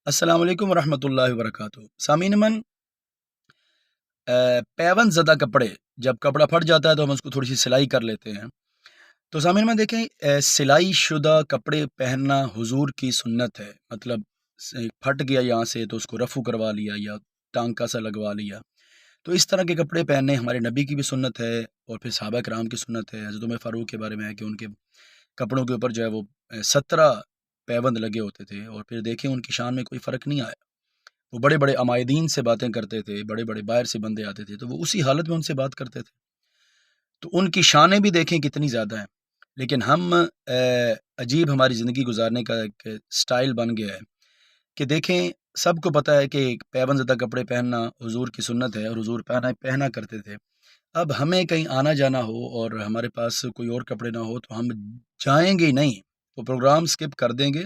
السلام علیکم ورحمۃ اللہ وبرکاتہ۔ سامعین من، پیون زدہ کپڑے، جب کپڑا پھٹ جاتا ہے تو ہم اس کو تھوڑی سی سلائی کر لیتے ہیں۔ تو سامعین من دیکھیں، سلائی شدہ کپڑے پہننا حضور کی سنت ہے۔ مطلب پھٹ گیا یہاں سے تو اس کو رفو کروا لیا یا ٹانکا سا لگوا لیا، تو اس طرح کے کپڑے پہننے ہمارے نبی کی بھی سنت ہے، اور پھر صحابہ کرام کی سنت ہے۔ حضرت عمر فاروق کے بارے میں ہے کہ ان کے کپڑوں کے اوپر جو ہے وہ 17 پیوند لگے ہوتے تھے، اور پھر دیکھیں ان کی شان میں کوئی فرق نہیں آیا۔ وہ بڑے بڑے عمائدین سے باتیں کرتے تھے، بڑے بڑے باہر سے بندے آتے تھے تو وہ اسی حالت میں ان سے بات کرتے تھے، تو ان کی شانیں بھی دیکھیں کتنی زیادہ ہیں۔ لیکن ہم عجیب ہماری زندگی گزارنے کا ایک سٹائل بن گیا ہے کہ دیکھیں، سب کو پتہ ہے کہ پیوند زدہ کپڑے پہننا حضور کی سنت ہے، اور حضور پہنا کرتے تھے۔ اب ہمیں کہیں آنا جانا ہو اور ہمارے پاس کوئی اور کپڑے نہ ہو تو ہم جائیں گے ہی نہیں، وہ پروگرام سکپ کر دیں گے،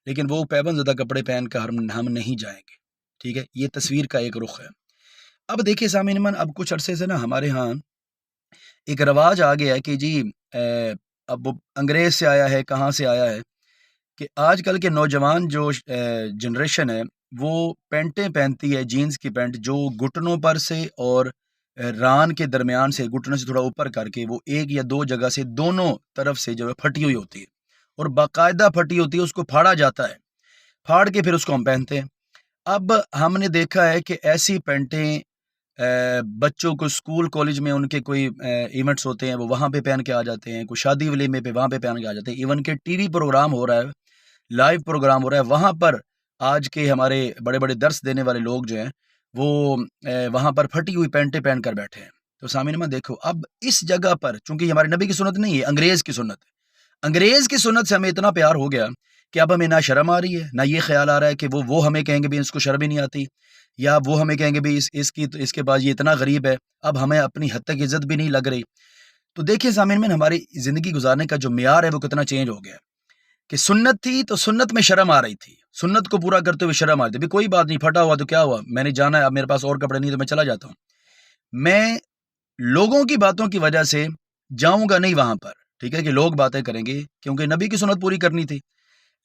لیکن وہ پیوند زدہ کپڑے پہن کر ہم نہیں جائیں گے۔ ٹھیک ہے، یہ تصویر کا ایک رخ ہے۔ اب دیکھیے سامعین من، اب کچھ عرصے سے نا ہمارے ہاں ایک رواج آ گیا ہے کہ جی اب وہ انگریز سے آیا ہے، کہاں سے آیا ہے، کہ آج کل کے نوجوان جو جنریشن ہے وہ پینٹیں پہنتی ہے، جینز کی پینٹ جو گھٹنوں پر سے اور ران کے درمیان سے، گھٹنوں سے تھوڑا اوپر کر کے، وہ ایک یا دو جگہ سے دونوں طرف سے جو ہے پھٹی ہوئی ہوتی ہے، اور باقاعدہ پھٹی ہوتی ہے، اس کو پھاڑا جاتا ہے، پھاڑ کے پھر اس کو ہم پہنتے ہیں۔ اب ہم نے دیکھا ہے کہ ایسی پینٹیں بچوں کو اسکول کالج میں ان کے کوئی ایونٹس ہوتے ہیں وہ وہاں پہ پہن کے آ جاتے ہیں، کوئی شادی ولیمے پہ وہاں پہ پہن کے آ جاتے ہیں، ایون کہ ٹی وی پروگرام ہو رہا ہے، لائیو پروگرام ہو رہا ہے، وہاں پر آج کے ہمارے بڑے بڑے درس دینے والے لوگ جو ہیں وہ وہاں پر پھٹی ہوئی پینٹیں پہن کر بیٹھے ہیں۔ تو سامعین میں دیکھو، اب اس جگہ پر چونکہ یہ ہمارے نبی کی سنت نہیں ہے، انگریز کی سنت ہے، انگریز کی سنت سے ہمیں اتنا پیار ہو گیا کہ اب ہمیں نہ شرم آ رہی ہے، نہ یہ خیال آ رہا ہے کہ وہ ہمیں کہیں گے بھی اس کو شرم ہی نہیں آتی، یا وہ ہمیں کہیں گے بھی اس کے پاس یہ اتنا غریب ہے، اب ہمیں اپنی حد تک عزت بھی نہیں لگ رہی۔ تو دیکھیں سامعین میں، ہماری زندگی گزارنے کا جو معیار ہے وہ کتنا چینج ہو گیا ہے، کہ سنت تھی تو سنت میں شرم آ رہی تھی، سنت کو پورا کرتے ہوئے شرم آ رہی تھی، بھی کوئی بات نہیں، پھٹا ہوا تو کیا ہوا، میں نے جانا ہے، اب میرے پاس اور کپڑے نہیں تو میں چلا جاتا ہوں، میں لوگوں کی باتوں کی وجہ سے جاؤں گا نہیں وہاں پر، ٹھیک ہے، کہ لوگ باتیں کریں گے، کیونکہ نبی کی سنت پوری کرنی تھی۔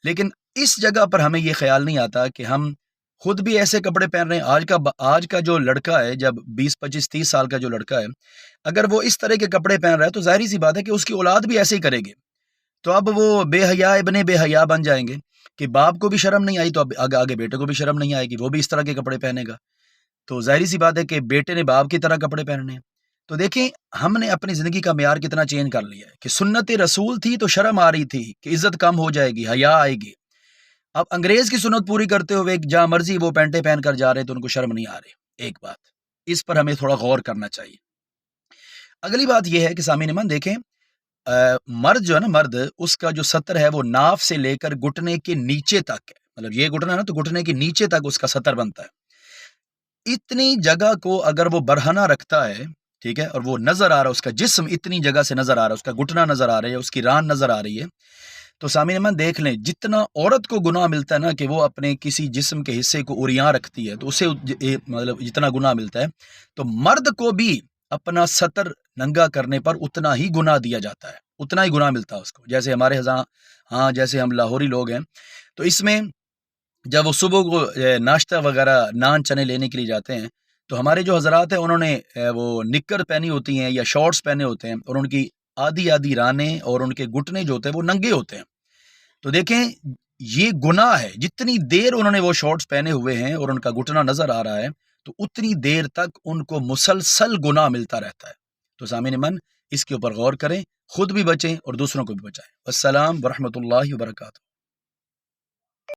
لیکن اس جگہ پر ہمیں یہ خیال نہیں آتا کہ ہم خود بھی ایسے کپڑے پہن رہے ہیں۔ آج کا جو لڑکا ہے، جب 20 25 30 سال کا جو لڑکا ہے، اگر وہ اس طرح کے کپڑے پہن رہا ہے تو ظاہری سی بات ہے کہ اس کی اولاد بھی ایسے ہی کرے گی، تو اب وہ بے حیا ابن بے حیا بن جائیں گے، کہ باپ کو بھی شرم نہیں آئی تو اب آگے بیٹے کو بھی شرم نہیں آئے گی، وہ بھی اس طرح کے کپڑے پہنے گا، تو ظاہری سی بات ہے کہ بیٹے نے باپ کی طرح کپڑے پہننے ہیں۔ تو دیکھیں، ہم نے اپنی زندگی کا معیار کتنا چینج کر لیا ہے، کہ سنت رسول تھی تو شرم آ رہی تھی کہ عزت کم ہو جائے گی، حیا آئے گی۔ اب انگریز کی سنت پوری کرتے ہوئے جہاں مرضی وہ پینٹیں پہن کر جا رہے تو ان کو شرم نہیں آ رہی۔ ایک بات اس پر ہمیں تھوڑا غور کرنا چاہیے۔ اگلی بات یہ ہے کہ سامعین من دیکھیں، مرد جو ہے نا، مرد اس کا جو سطر ہے وہ ناف سے لے کر گھٹنے کے نیچے تک ہے، مطلب یہ گھٹنا ہے نا، تو گھٹنے کے نیچے تک اس کا سطر بنتا ہے۔ اتنی جگہ کو اگر وہ برہنہ رکھتا ہے، ٹھیک ہے، اور وہ نظر آ رہا ہے، اس کا جسم اتنی جگہ سے نظر آ رہا ہے، اس کا گھٹنا نظر آ رہا ہے، اس کی ران نظر آ رہی ہے، تو سامعین من دیکھ لیں، جتنا عورت کو گناہ ملتا ہے نا کہ وہ اپنے کسی جسم کے حصے کو عریاں رکھتی ہے تو اسے مطلب جتنا گناہ ملتا ہے، تو مرد کو بھی اپنا سطر ننگا کرنے پر اتنا ہی گناہ دیا جاتا ہے، اتنا ہی گناہ ملتا ہے اس کو۔ جیسے ہمارے ہاں جیسے ہم لاہوری لوگ ہیں، تو اس میں جب وہ صبح کو ناشتہ وغیرہ نان چنے لینے کے لیے جاتے ہیں، تو ہمارے جو حضرات ہیں انہوں نے وہ نکر پہنی ہوتی ہیں یا شارٹس پہنے ہوتے ہیں، اور ان کی آدھی آدھی رانیں اور ان کے گھٹنے جو ہوتے ہیں وہ ننگے ہوتے ہیں۔ تو دیکھیں، یہ گناہ ہے، جتنی دیر انہوں نے وہ شارٹس پہنے ہوئے ہیں اور ان کا گھٹنا نظر آ رہا ہے تو اتنی دیر تک ان کو مسلسل گناہ ملتا رہتا ہے۔ تو سامعین من، اس کے اوپر غور کریں، خود بھی بچیں اور دوسروں کو بھی بچائیں۔ السلام ورحمۃ اللہ وبرکاتہ۔